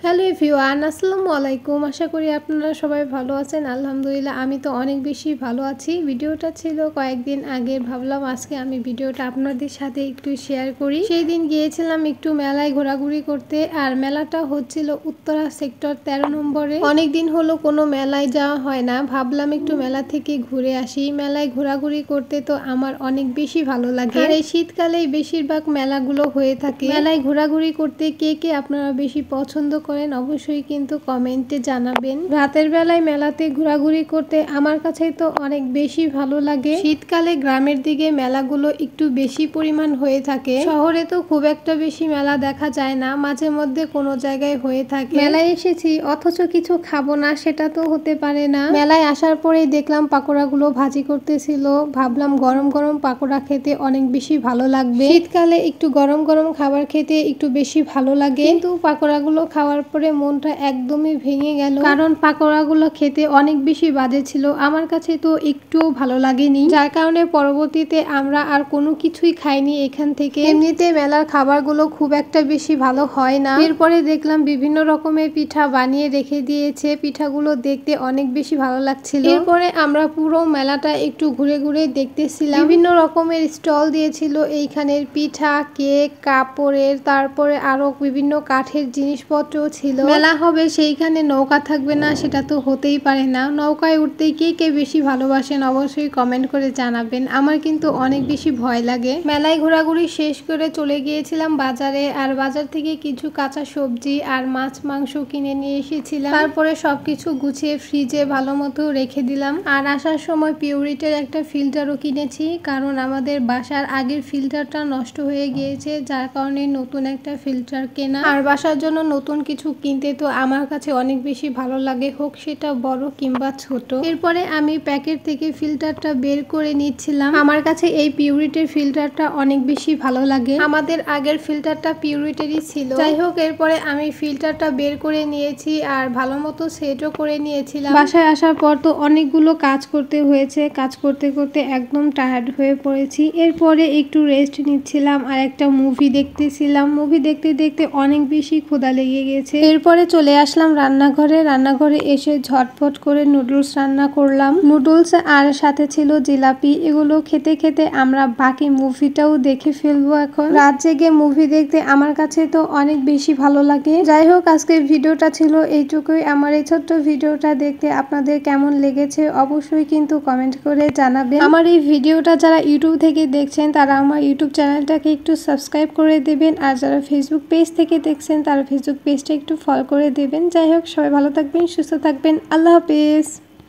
Hello everyone, আসসালামু আলাইকুম। আশা করি আপনারা সবাই ভালো আছেন। আলহামদুলিল্লাহ আমি তো অনেক বেশি ভালো আছি। ভিডিওটা ছিল কয়েকদিন আগে, ভাবলাম আজকে আমি ভিডিওটা আপনাদের সাথে একটু শেয়ার করি। সেই দিন গিয়েছিলাম একটু মেলায় ঘোরাঘুরি করতে, আর মেলাটা হচ্ছিল উত্তরা সেক্টর 13 নম্বরে। অনেক দিন হলো কোনো মেলায় যাওয়া হয় না, ভাবলাম একটু মেলা থেকে ঘুরে আসি। মেলায় ঘোরাঘুরি করতে তো আমার অনেক বেশি ভালো লাগে, আর এই শীতকালেই বেশিরভাগ মেলাগুলো হয়ে থাকে। মেলায় ঘোরাঘুরি করতে কে কে আপনারা বেশি পছন্দ করেন অবশ্যই কিন্তু কমেন্টে জানাবেন। রাতের বেলায় মেলাতে ঘোরাঘুরি করতে আমার কাছে তো অনেক বেশি ভালো লাগে। শীতকালে গ্রামের দিকে মেলাগুলো একটু বেশি পরিমাণ হয়ে থাকে, শহরে তো খুব একটা বেশি মেলা দেখা যায় না, মাঝে মধ্যে কোনো জায়গায় হয়ে থাকে। মেলায় এসেছি অথচ কিছু খাবো না, সেটা তো হতে পারে না। মেলায় আসার পরেই দেখলাম পাকোড়াগুলো ভাজি করতেছিল, ভাবলাম গরম গরম পাকোড়া খেতে অনেক বেশি ভালো লাগবে। শীতকালে একটু গরম গরম খাবার খেতে একটু বেশি ভালো লাগে, কিন্তু পাকোড়াগুলো খাওয়ার পরে মনটা একদমই ভেঙে গেল, কারণ পাকোড়াগুলো খেতে অনেক বেশি বাজে ছিল। আমার কাছে তো একটুও ভালো লাগেনি, যার কারণে পরবর্তীতে আমরা আর কোনো কিছুই খাইনি এখান থেকে। এমনিতে মেলার খাবারগুলো খুব একটা বেশি ভালো হয় না। এরপরে দেখলাম বিভিন্ন রকমের পিঠা বানিয়ে রেখে দিয়েছে, পিঠাগুলো দেখতে অনেক বেশি ভালো লাগছিল। এরপরে আমরা পুরো মেলাটা একটু ঘুরে ঘুরে দেখতেছিলাম। বিভিন্ন রকমের স্টল দিয়েছিল এইখানের, পিঠা, কেক, কাপড়ের, তারপরে আরো বিভিন্ন কাঠের জিনিসপত্র ছিল। মেলা হবে সেইখানে নৌকা থাকবে না, সেটা তো হতেই পারে না। নৌকায় উঠতে কে কে বেশি ভালোবাসেন অবশ্যই কমেন্ট করে জানাবেন। আমার কিন্তু অনেক বেশি ভয় লাগে। মেলায় ঘোরাঘুরি শেষ করে চলে গিয়েছিলাম বাজারে, আর বাজার থেকে কিছু কাঁচা সবজি আর মাছ মাংস কিনে নিয়ে এসেছিলাম। তারপরে সবকিছু গুছিয়ে ফ্রিজে ভালো মতো রেখে দিলাম। আর আসার সময় পিউরিটের একটা ফিল্টারও কিনেছি, কারণ আমাদের বাসার আগের ফিল্টারটা নষ্ট হয়ে গিয়েছে, যার কারণে নতুন একটা ফিল্টার কেনা। আর বাসার জন্য নতুন কিছু কিনতে তো আমার কাছে অনেক বেশি ভালো লাগে, হোক সেটা বড় কিংবা ছোট। এরপরে আমি প্যাকেট থেকে ফিল্টারটা বের করে নিচ্ছিলাম। আমার কাছে এই পিউরিটির ফিল্টারটা অনেক বেশি ভালো লাগে, আমাদের আগের ফিল্টারটা পিউরিটেরই ছিল। যাই হোক, এরপরে আমি ফিল্টারটা বের করে নিয়েছি আর ভালো মতো সেটও করে নিয়েছিলাম। বাসায় আসার পর তো অনেকগুলো কাজ করতে হয়েছে, কাজ করতে করতে একদম টায়ার্ড হয়ে পড়েছি। এরপরে একটু রেস্ট নিচ্ছিলাম আর একটা মুভি দেখতেছিলাম। মুভি দেখতে দেখতে অনেক বেশি ক্ষুধা লেগে গেছে। এরপরে চলে আসলাম রান্নাঘরে এসে ঝটপট করে নুডলস রান্না করলাম। নুডলস আর সাথে ছিল জিলাপি। এগুলো খেতে খেতে আমরা বাকি মুভিটাও দেখে ফেলবো। এখন রাত জেগে মুভি দেখতে আমার কাছে তো অনেক বেশি ভালো লাগে। যাই হোক, আজকের ভিডিওটা ছিল এইটুকুই। আমার এই ছোট্ট ভিডিওটা দেখতে আপনাদের কেমন লেগেছে অবশ্যই কিন্তু কমেন্ট করে জানাবেন। আমার এই ভিডিওটা যারা ইউটিউব থেকে দেখছেন তারা আমার ইউটিউব চ্যানেলটাকে একটু সাবস্ক্রাইব করে দেবেন, আর যারা ফেসবুক পেজ থেকে দেখছেন তারা ফেসবুক পেজটা একটু ফলো করে দেবেন। যাই হোক, সবাই ভালো থাকবেন, সুস্থ থাকবেন। আল্লাহ হাফেজ।